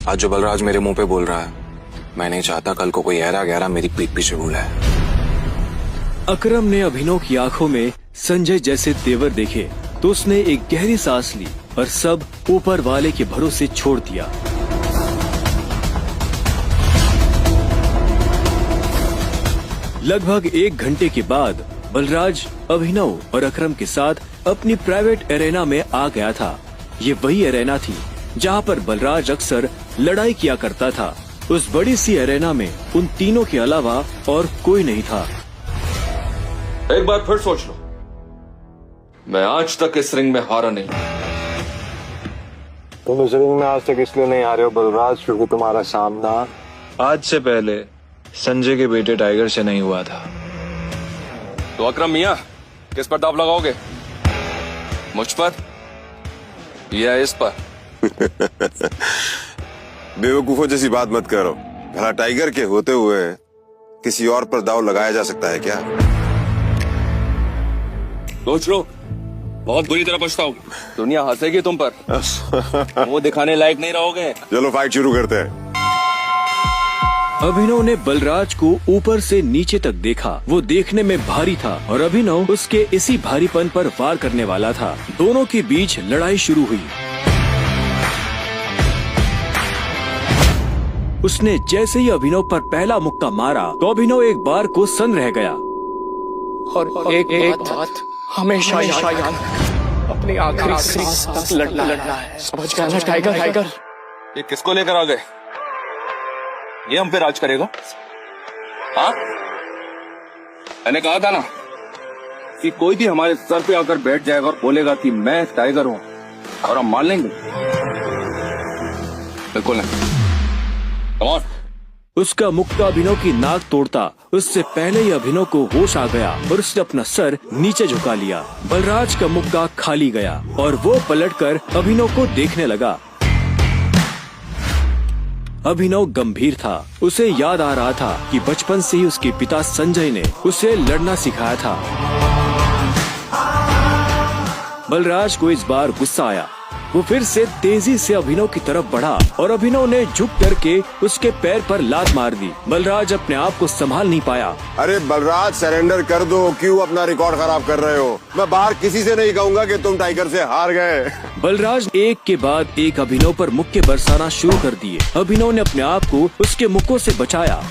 आज जो बलराज मेरे मुंह पे बोल रहा है, मैं नहीं चाहता कल को कोई ऐरा गहरा मेरी पीठ पीछे बोला है। अकरम ने अभिनव की आंखों में संजय जैसे तेवर देखे तो उसने एक गहरी सांस ली और सब ऊपर वाले के भरोसे छोड़ दिया। लगभग 1 घंटे के बाद बलराज अभिनव और अकरम के साथ अपनी प्राइवेट एरेना में आ गया था। ये वही एरेना थी जहां पर बलराज अक्सर लड़ाई किया करता था। उस बड़ी सी एरेना में उन तीनों के अलावा और कोई नहीं था। एक बार फिर सोच लो, मैं आज तक इस रिंग में हारा नहीं। तुम इस रिंग में आज तक इसलिए नहीं आ रहे हो बलराज क्योंकि तुम्हारा सामना आज से पहले संजय के बेटे टाइगर से नहीं हुआ था। तो अकरम मियां, किस पर दाव लगाओगे? मुझ पर या इस पर? बेवकूफों जैसी बात मत करो। भला टाइगर के होते हुए किसी और पर दाव लगाया जा सकता है क्या? सोच लो, बहुत बुरी तरह पछताओगे। दुनिया हंसेगी तुम पर। वो दिखाने लायक नहीं रहोगे। चलो फाइट शुरू करते हैं। अभिनव ने बलराज को ऊपर से नीचे तक देखा। वो देखने में भारी था और अभिनव उसके इसी भारीपन पर वार करने वाला था। दोनों के बीच लड़ाई शुरू हुई। उसने जैसे ही अभिनव पर पहला मुक्का मारा तो अभिनव एक बार को सन रह गया। और एक बात हमेशा याद, अपनी आखिरी सांस तक लड़ना है। समझ गया ना टाइगर? ये किसको लेकर आ गए? ये हम पे राज करेगा? हाँ, मैंने कहा था ना कि कोई भी हमारे सर पे आकर बैठ जाएगा और बोलेगा कि मैं टाइगर हूं, और हम मान लेंगे? बिल्कुल नहीं। Come on. उसका मुक्का अभिनव की नाक तोड़ता उससे पहले ही अभिनव को होश आ गया और उसने अपना सर नीचे झुका लिया। बलराज का मुक्का खाली गया और वो पलटकर अभिनव को देखने लगा। अभिनव गंभीर था। उसे याद आ रहा था कि बचपन से ही उसके पिता संजय ने उसे लड़ना सिखाया था। बलराज को इस बार गुस्सा आया। वो फिर से तेजी से अभिनव की तरफ बढ़ा और अभिनव ने झुक करके उसके पैर पर लात मार दी। बलराज अपने आप को संभाल नहीं पाया। अरे बलराज सरेंडर कर दो, क्यों अपना रिकॉर्ड खराब कर रहे हो? मैं बाहर किसी से नहीं कहूंगा कि तुम टाइगर से हार गए। बलराज एक के बाद एक अभिनव पर मुक्के बरसाना शुरू कर दिए। अभिनव ने अपने आप को उसके मुक्कों से बचाया।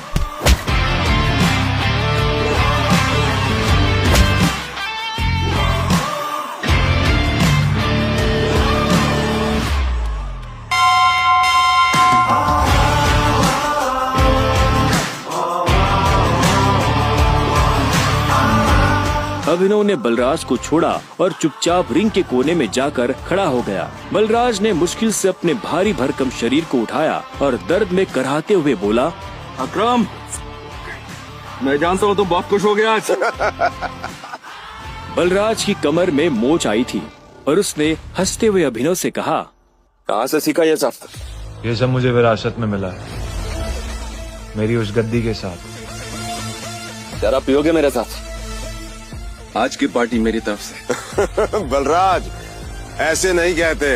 अभिनव ने बलराज को छोड़ा और चुपचाप रिंग के कोने में जाकर खड़ा हो गया। बलराज ने मुश्किल से अपने भारी भरकम शरीर को उठाया और दर्द में कराहते हुए बोला, अकरम, मैं जानता हूँ तुम बहुत खुश हो गया आज। बलराज की कमर में मोच आई थी और उसने हंसते हुए अभिनव से कहा, कहाँ से सीखा ये सब? ये सब मुझे विरासत में मिला है, मेरी उस गद्दी के साथ। जरा पियोगे मेरे साथ? आज की पार्टी मेरी तरफ से। बलराज, ऐसे नहीं कहते,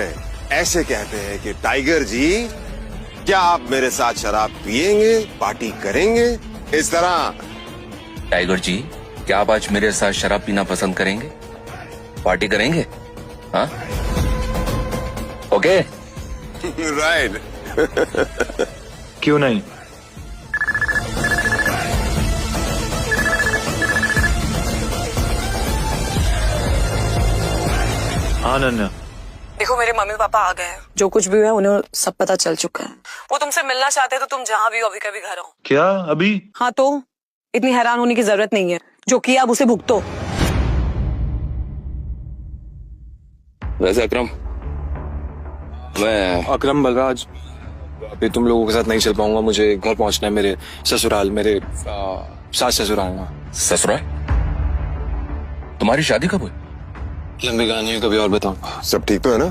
ऐसे कहते हैं कि टाइगर जी, क्या आप मेरे साथ शराब पिएंगे, पार्टी करेंगे? इस तरह। टाइगर जी, क्या आप आज मेरे साथ शराब पीना पसंद करेंगे? पार्टी करेंगे? हाँ, ओके। राइट। क्यों नहीं? अनन्या, देखो मेरे मम्मी पापा आ गए हैं। जो कुछ भी हुआ है उन्हें सब पता चल चुका है। वो तुमसे मिलना चाहते हैं तो तुम जहाँ भी हो अभी कभी घर आओ। क्या अभी? हाँ, तो इतनी हैरान होने की जरूरत नहीं है। जो किया अब उसे भुगतो। वैसे अकरम, मैं अकरम, बलराज, अभी तुम लोगों के साथ नहीं चल पाऊंगा। मुझे घर पहुंचना है, मेरे ससुराल, मेरे सास ससुराल में। ससुराल? तुम्हारी शादी कब हुई? लंबी कहानी है, कभी और बताऊंगा। सब ठीक तो है ना?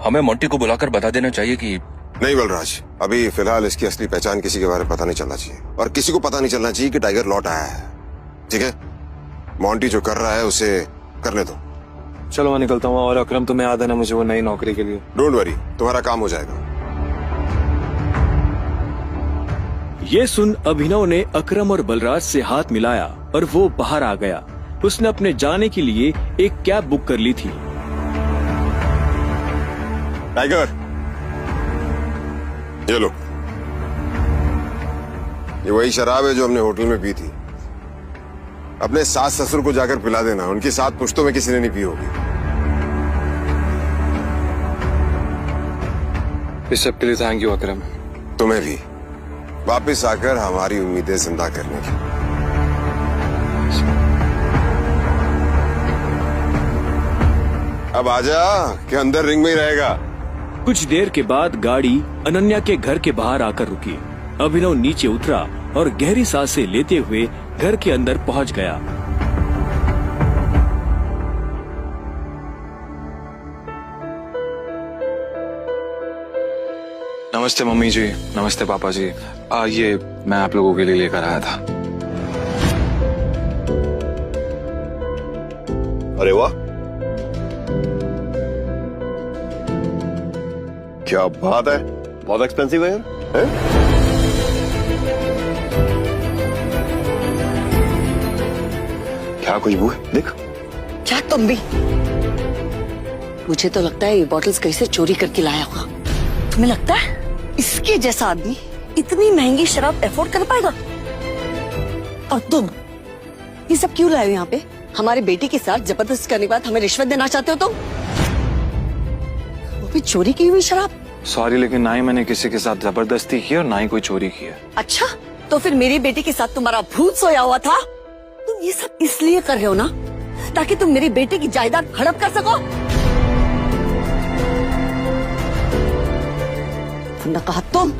हमें मोंटी को बुलाकर बता देना चाहिए कि नहीं बलराज, अभी फिलहाल इसकी असली पहचान किसी के बारे में पता नहीं चलना चाहिए और किसी को पता नहीं चलना चाहिए कि टाइगर लौट आया है। ठीक है? मोंटी जो कर रहा है उसे करने दो। चलो मैं निकलता हूँ और अकरम तुम्हें याद है ना मुझे वो नई नौकरी के लिए। डोंट वरी, तुम्हारा काम हो जाएगा। ये सुन अभिनव ने अकरम और बलराज से हाथ मिलाया और वो बाहर आ गया। उसने अपने जाने के लिए एक कैब बुक कर ली थी। टाइगर, ये लो, ये वही शराब है जो हमने होटल में पी थी। अपने सास ससुर को जाकर पिला देना, उनकी 7 पुश्तों में किसी ने नहीं पी होगी। इस सब के लिए थैंक यू अकरम। तुम्हें भी वापस आकर हमारी उम्मीदें जिंदा करने की। अब आजा कि अंदर रिंग में ही रहेगा। कुछ देर के बाद गाड़ी अनन्या के घर के बाहर आकर रुकी। अभिनव नीचे उतरा और गहरी सांसें लेते हुए घर के अंदर पहुंच गया। नमस्ते मम्मी जी, नमस्ते पापा जी। ये मैं आप लोगों के लिए लेकर आया था। अरे वाह, क्या बात है, बहुत एक्सपेंसिव है यार। हैं? क्या खुशबू है, देख। क्या तुम भी? मुझे तो लगता है ये बॉटल्स कहीं से चोरी करके लाया होगा। तुम्हें लगता है इसके जैसा आदमी इतनी महंगी शराब अफोर्ड कर पाएगा? और तुम ये सब क्यों लाए हो यहाँ पे? हमारे बेटी के साथ जबरदस्ती करने के बाद हमें रिश्वत देना चाहते हो तुम? वो भी चोरी की हुई शराब? सॉरी, लेकिन ना ही मैंने किसी के साथ जबरदस्ती की और ना ही कोई चोरी की है। अच्छा, तो फिर मेरी बेटी के साथ तुम्हारा भूत सोया हुआ था? तुम ये सब इसलिए कर रहे हो ना ताकि तुम मेरी बेटी की जायदाद हड़प कर सको? तुमने कहा तुम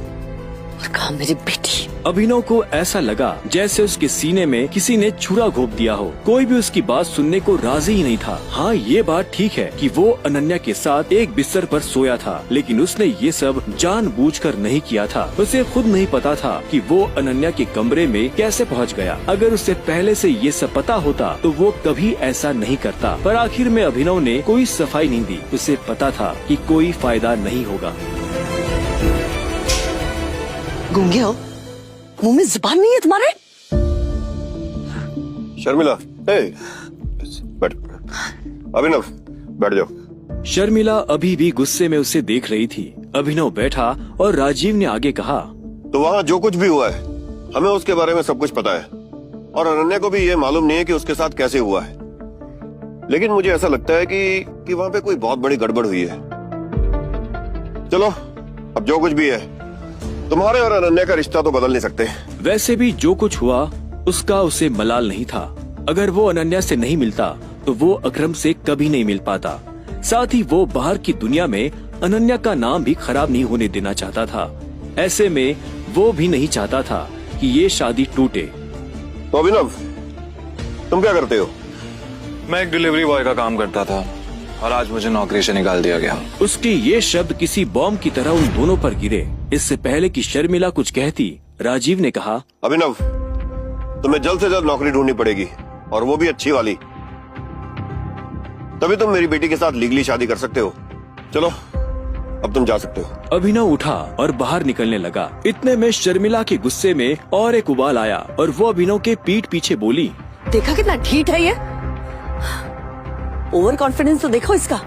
और कहा मेरी बेटी। अभिनव को ऐसा लगा जैसे उसके सीने में किसी ने छुरा घोंप दिया हो। कोई भी उसकी बात सुनने को राजी ही नहीं था। हाँ, ये बात ठीक है कि वो अनन्या के साथ एक बिस्तर पर सोया था, लेकिन उसने ये सब जानबूझकर नहीं किया था। उसे खुद नहीं पता था कि वो अनन्या के कमरे में कैसे पहुंच गया। अगर उसे पहले से ये सब पता होता तो वो कभी ऐसा नहीं करता। पर आखिर में अभिनव ने कोई सफाई नहीं दी। उसे पता था कि कोई फायदा नहीं होगा। गूंगे हो? मुंह में जुबान नहीं है तुम्हारे? शर्मिला, बैठ। अभिनव, बैठ जाओ। शर्मिला अभी भी गुस्से में उसे देख रही थी। अभिनव बैठा और राजीव ने आगे कहा, तो वहाँ जो कुछ भी हुआ है हमें उसके बारे में सब कुछ पता है और अनन्या को भी ये मालूम नहीं है कि उसके साथ कैसे हुआ है। लेकिन मुझे ऐसा लगता है कि वहाँ पे कोई बहुत बड़ी गड़बड़ हुई है। चलो, अब जो कुछ भी है, तुम्हारे और अनन्या का रिश्ता तो बदल नहीं सकते। वैसे भी जो कुछ हुआ उसका उसे मलाल नहीं था। अगर वो अनन्या से नहीं मिलता तो वो अकरम से कभी नहीं मिल पाता। साथ ही वो बाहर की दुनिया में अनन्या का नाम भी खराब नहीं होने देना चाहता था। ऐसे में वो भी नहीं चाहता था कि ये शादी टूटे। तो अभिनव, तुम क्या करते हो? मैं एक डिलीवरी बॉय का काम करता था और आज मुझे नौकरी से निकाल दिया गया। उसके ये शब्द किसी बॉम्ब की तरह उन दोनों पर गिरे। इससे पहले कि शर्मिला कुछ कहती, राजीव ने कहा, अभिनव, तुम्हें जल्द से जल्द नौकरी ढूंढनी पड़ेगी और वो भी अच्छी वाली। तभी तुम मेरी बेटी के साथ लीगली शादी कर सकते हो। चलो, अब तुम जा सकते हो। अभिनव उठा और बाहर निकलने लगा। इतने में शर्मिला के गुस्से में और एक उबाल आया और वो अभिनव के पीठ पीछे बोली, देखा कितना ढीठ है ये? ओवर कॉन्फिडेंस तो देखो इसका।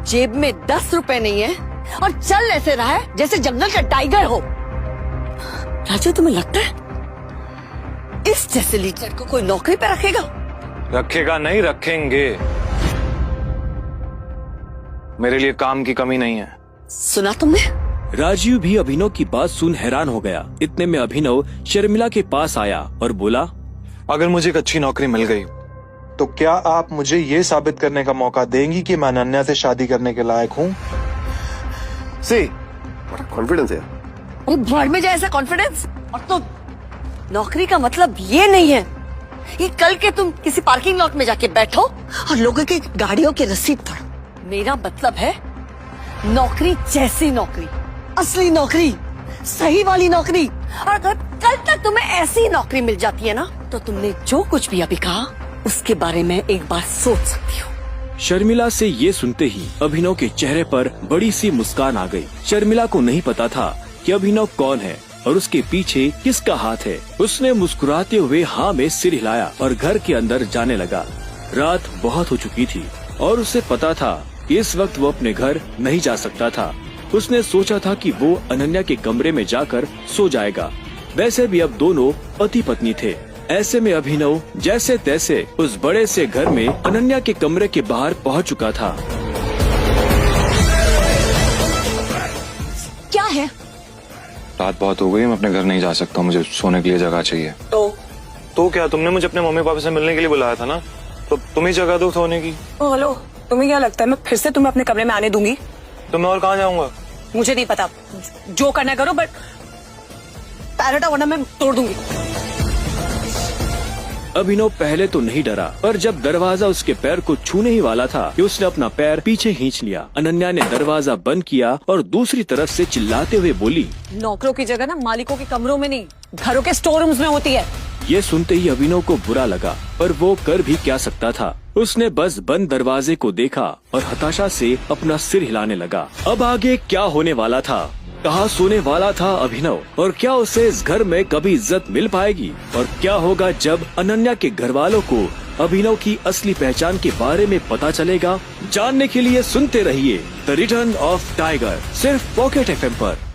जेब में 10 रुपए नहीं है और चल ऐसे रहा है जैसे जंगल का टाइगर हो। राजू, तुम्हें लगता है इस जैसे लीडर को कोई नौकरी पे रखेगा? रखेगा नहीं, रखेंगे। मेरे लिए काम की कमी नहीं है। सुना तुमने? राजीव भी अभिनव की बात सुन हैरान हो गया। इतने में अभिनव शर्मिला के पास आया और बोला, अगर मुझे एक अच्छी नौकरी मिल गई तो क्या आप मुझे ये साबित करने का मौका देंगी कि मैं अनन्या से शादी करने के लायक हूँ? बड़ा कॉन्फिडेंस है। अरे भाड़ में जाए ऐसा कॉन्फिडेंस। और तुम, नौकरी का मतलब ये नहीं है ये कल के तुम किसी पार्किंग लॉट में जाके बैठो और लोगों की गाड़ियों की रसीद पढ़ो। मेरा मतलब है नौकरी जैसी नौकरी, असली नौकरी, सही वाली नौकरी। और अगर कल तक तुम्हें ऐसी नौकरी मिल जाती है ना, तो तुमने जो कुछ भी अभी कहा उसके बारे में एक बार सोच सकती हो। शर्मिला से ये सुनते ही अभिनव के चेहरे पर बड़ी सी मुस्कान आ गई। शर्मिला को नहीं पता था कि अभिनव कौन है, और उसके पीछे किसका हाथ है। उसने मुस्कुराते हुए हाँ में सिर हिलाया और घर के अंदर जाने लगा। रात बहुत हो चुकी थी और उसे पता था कि इस वक्त वो अपने घर नहीं जा सकता था। उसने सोचा था कि वो अनन्या के कमरे में जाकर सो जाएगा। वैसे भी अब दोनों पति पत्नी थे। ऐसे में अभिनव जैसे तैसे उस बड़े से घर में अनन्या के कमरे के बाहर पहुंच चुका था। क्या है? रात बहुत हो गई, मैं अपने घर नहीं जा सकता, मुझे सोने के लिए जगह चाहिए। तो क्या तुमने मुझे अपने मम्मी पापा से मिलने के लिए बुलाया था ना, तो तुम ही जगह दो सोने की। हेलो, तुम्हें क्या लगता है मैं फिर से तुम्हें अपने कमरे में आने दूंगी? तो मैं और कहाँ जाऊंगा? मुझे नहीं पता, जो करना करो, बट पैरेट वरना मैं तोड़ दूंगी। अभिनव पहले तो नहीं डरा, पर जब दरवाजा उसके पैर को छूने ही वाला था कि उसने अपना पैर पीछे खींच लिया। अनन्या ने दरवाजा बंद किया और दूसरी तरफ से चिल्लाते हुए बोली, नौकरों की जगह ना मालिकों के कमरों में नहीं, घरों के स्टोर रूम्स में होती है। ये सुनते ही अभिनव को बुरा लगा, पर वो कर भी क्या सकता था। उसने बस बंद दरवाजे को देखा और हताशा से अपना सिर हिलाने लगा। अब आगे क्या होने वाला था? कहाँ सोने वाला था अभिनव? और क्या उसे इस घर में कभी इज्जत मिल पाएगी? और क्या होगा जब अनन्या के घर वालों को अभिनव की असली पहचान के बारे में पता चलेगा? जानने के लिए सुनते रहिए द रिटर्न ऑफ टाइगर, सिर्फ पॉकेट FM पर।